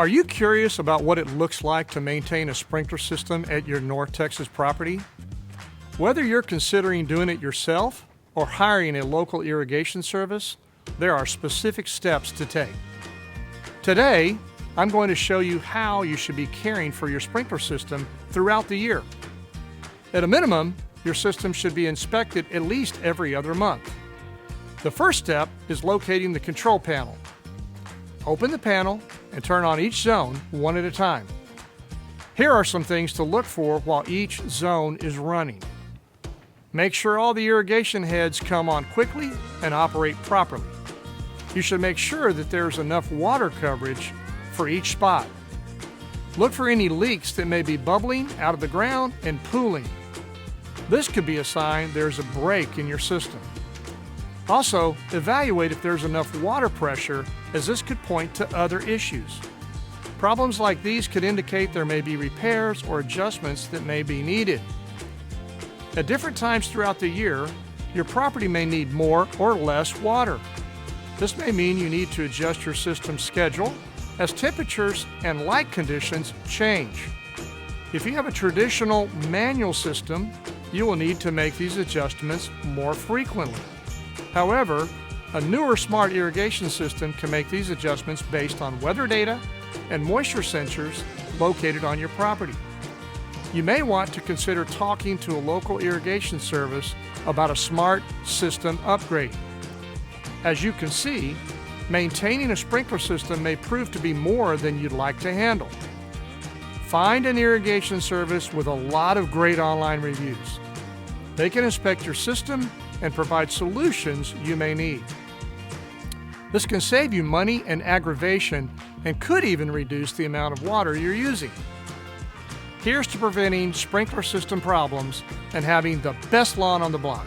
Are you curious about what it looks like to maintain a sprinkler system at your North Texas property? Whether you're considering doing it yourself or hiring a local irrigation service, there are specific steps to take. Today, I'm going to show you how you should be caring for your sprinkler system throughout the year. At a minimum, your system should be inspected at least every other month. The first step is locating the control panel. Open the panel and turn on each zone one at a time. Here are some things to look for while each zone is running. Make sure all the irrigation heads come on quickly and operate properly. You should make sure that there's enough water coverage for each spot. Look for any leaks that may be bubbling out of the ground and pooling. This could be a sign there's a break in your system. Also, evaluate if there's enough water pressure, as this could point to other issues. Problems like these could indicate there may be repairs or adjustments that may be needed. At different times throughout the year, your property may need more or less water. This may mean you need to adjust your system's schedule as temperatures and light conditions change. If you have a traditional manual system, you will need to make these adjustments more frequently. However, a newer smart irrigation system can make these adjustments based on weather data and moisture sensors located on your property. You may want to consider talking to a local irrigation service about a smart system upgrade. As you can see, maintaining a sprinkler system may prove to be more than you'd like to handle. Find an irrigation service with a lot of great online reviews. They can inspect your system and provide solutions you may need. This can save you money and aggravation and could even reduce the amount of water you're using. Here's to preventing sprinkler system problems and having the best lawn on the block.